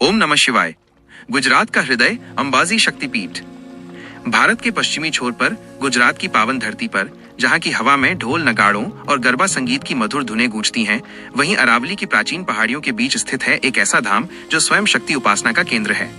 ओम नमः शिवाय। गुजरात का हृदय अंबाजी शक्तिपीठ। भारत के पश्चिमी छोर पर गुजरात की पावन धरती पर जहां की हवा में ढोल नगाड़ों और गरबा संगीत की मधुर धुनें गूंजती हैं, वहीं अरावली की प्राचीन पहाड़ियों के बीच स्थित है एक ऐसा धाम जो स्वयं शक्ति उपासना का केंद्र है।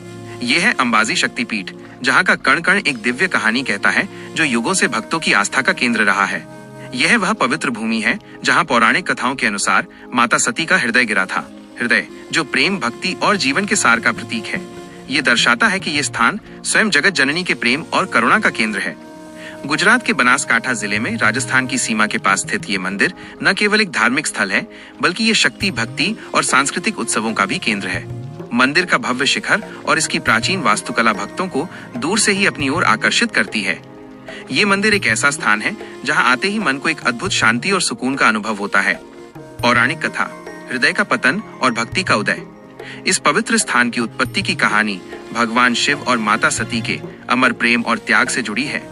यह है अंबाजी शक्तिपीठ, जहां का कण कण एक दिव्य कहानी कहता है, जो युगों से भक्तों की आस्था का केंद्र रहा है। यह वह पवित्र भूमि है जहां पौराणिक कथाओं के अनुसार माता सती का हृदय गिरा था। हृदय जो प्रेम, भक्ति और जीवन के सार का प्रतीक है। ये दर्शाता है कि यह स्थान स्वयं जगत जननी के प्रेम और करुणा का केंद्र है। गुजरात के बनासकांठा जिले में राजस्थान की सीमा के पास स्थित ये मंदिर न केवल एक धार्मिक स्थल है, बल्कि ये शक्ति, भक्ति और सांस्कृतिक उत्सवों का भी केंद्र है। मंदिर का भव्य शिखर और इसकी प्राचीन वास्तुकला भक्तों को दूर से ही अपनी ओर आकर्षित करती है। ये मंदिर एक ऐसा स्थान है जहां आते ही मन को एक अद्भुत शांति और सुकून का अनुभव होता है। पौराणिक कथा, हृदय का पतन और भक्ति का उदय। इस पवित्र स्थान की उत्पत्ति की कहानी भगवान शिव और माता सती के अमर प्रेम और त्याग से जुड़ी है।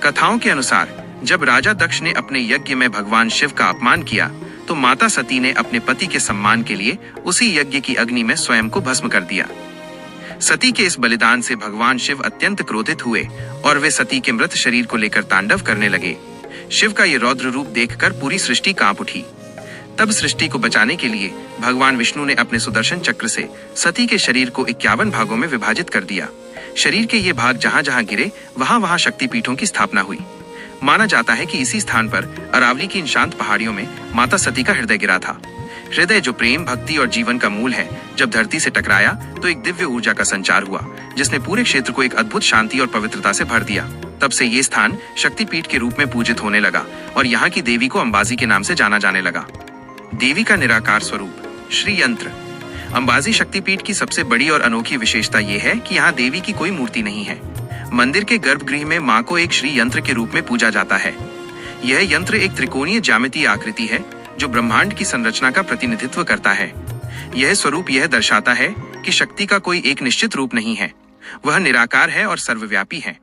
कथाओं के अनुसार जब राजा दक्ष ने अपने यज्ञ में भगवान शिव का अपमान किया, तो माता सती ने अपने पति के सम्मान के लिए उसी यज्ञ की अग्नि में स्वयं को भस्म कर दिया। सती के इस बलिदान से भगवान शिव अत्यंत क्रोधित हुए और वे सती के मृत शरीर को लेकर तांडव करने लगे। शिव का ये रौद्र रूप देखकर पूरी सृष्टि कांप उठी। तब सृष्टि को बचाने के लिए भगवान विष्णु ने अपने सुदर्शन चक्र से सती के शरीर को 51 भागों में विभाजित कर दिया। शरीर के ये भाग जहां जहां गिरे, वहां वहां शक्तिपीठों की स्थापना हुई। माना जाता है कि इसी स्थान पर अरावली की इन शांत पहाड़ियों में माता सती का हृदय गिरा था। हृदय जो प्रेम, भक्ति और जीवन का मूल है, जब धरती से टकराया तो एक दिव्य ऊर्जा का संचार हुआ, जिसने पूरे क्षेत्र को एक अद्भुत शांति और पवित्रता से भर दिया। तब से ये स्थान शक्तिपीठ के रूप में पूजित होने लगा और यहाँ की देवी को अंबाजी के नाम से जाना जाने लगा। देवी का निराकार स्वरूप, श्री यंत्र। अंबाजी शक्तिपीठ की सबसे बड़ी और अनोखी विशेषता यह है कि यहाँ देवी की कोई मूर्ति नहीं है। मंदिर के गर्भगृह में मां को एक श्री यंत्र के रूप में पूजा जाता है। यह यंत्र एक त्रिकोणीय ज्यामितीय आकृति है जो ब्रह्मांड की संरचना का प्रतिनिधित्व करता है। यह स्वरूप यह दर्शाता है कि शक्ति का कोई एक निश्चित रूप नहीं है, वह निराकार है और सर्वव्यापी है।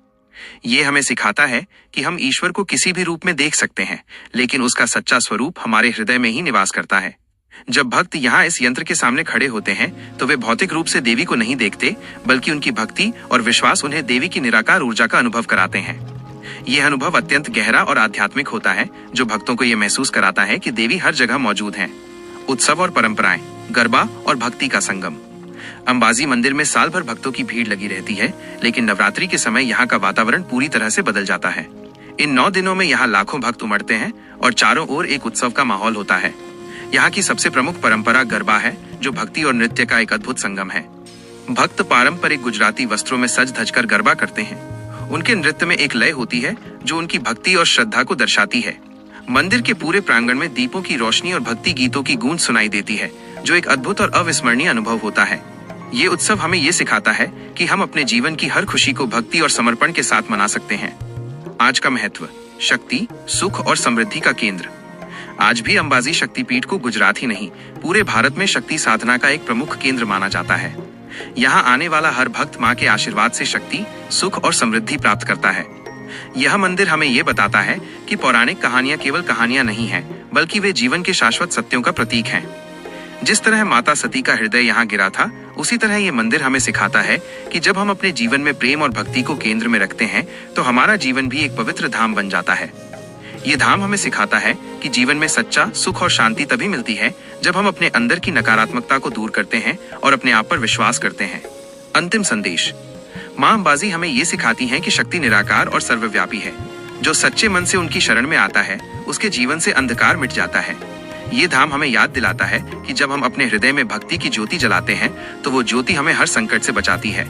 ये हमें सिखाता है कि हम ईश्वर को किसी भी रूप में देख सकते हैं, लेकिन उसका सच्चा स्वरूप हमारे हृदय में ही निवास करता है। जब भक्त यहाँ इस यंत्र के सामने खड़े होते हैं, तो वे भौतिक रूप से देवी को नहीं देखते, बल्कि उनकी भक्ति और विश्वास उन्हें देवी की निराकार ऊर्जा का अनुभव कराते हैं। यह अनुभव अत्यंत गहरा और आध्यात्मिक होता है, जो भक्तों को यह महसूस कराता है कि देवी हर जगह मौजूद है। उत्सव और परंपराएं, गरबा और भक्ति का संगम। अंबाजी मंदिर में साल भर भक्तों की भीड़ लगी रहती है, लेकिन नवरात्रि के समय यहाँ का वातावरण पूरी तरह से बदल जाता है। इन 9 दिनों में यहाँ लाखों भक्त उमड़ते हैं और चारों ओर एक उत्सव का माहौल होता है। यहाँ की सबसे प्रमुख परंपरा गरबा है, जो भक्ति और नृत्य का एक अद्भुत संगम है। भक्त पारंपरिक गुजराती वस्त्रों में सज धज कर गरबा करते हैं। उनके नृत्य में एक लय होती है जो उनकी भक्ति और श्रद्धा को दर्शाती है। मंदिर के पूरे प्रांगण में दीपों की रोशनी और भक्ति गीतों की गूंज सुनाई देती है, जो एक अद्भुत और अविस्मरणीय अनुभव होता है। ये उत्सव हमें ये सिखाता है कि हम अपने जीवन की हर खुशी को भक्ति और समर्पण के साथ मना सकते हैं। आज का महत्व, शक्ति, सुख और समृद्धि का केंद्र। आज भी अंबाजी शक्तिपीठ को गुजरात ही नहीं, पूरे भारत में शक्ति साधना का एक प्रमुख केंद्र माना जाता है। यहाँ आने वाला हर भक्त माँ के आशीर्वाद से शक्ति, सुख और समृद्धि प्राप्त करता है। यह मंदिर हमें ये बताता है कि पौराणिक कहानियां केवल कहानियां नहीं हैं, बल्कि वे जीवन के शाश्वत सत्यों का प्रतीक हैं। जिस तरह माता सती का हृदय यहाँ गिरा था, उसी तरह ये मंदिर हमें सिखाता है कि जब हम अपने जीवन में प्रेम और भक्ति को केंद्र में रखते हैं, तो हमारा जीवन भी एक पवित्र धाम बन जाता है। ये धाम हमें सिखाता है कि जीवन में सच्चा सुख और शांति तभी मिलती है जब हम अपने अंदर की नकारात्मकता को दूर करते हैं और अपने आप पर विश्वास करते हैं। अंतिम संदेश, मां अंबाजी हमें ये सिखाती हैं कि शक्ति निराकार और सर्वव्यापी है। जो सच्चे मन से उनकी शरण में आता है, उसके जीवन से अंधकार मिट जाता है। ये धाम हमें याद दिलाता है कि जब हम अपने हृदय में भक्ति की ज्योति जलाते हैं, तो वो ज्योति हमें हर संकट से बचाती है।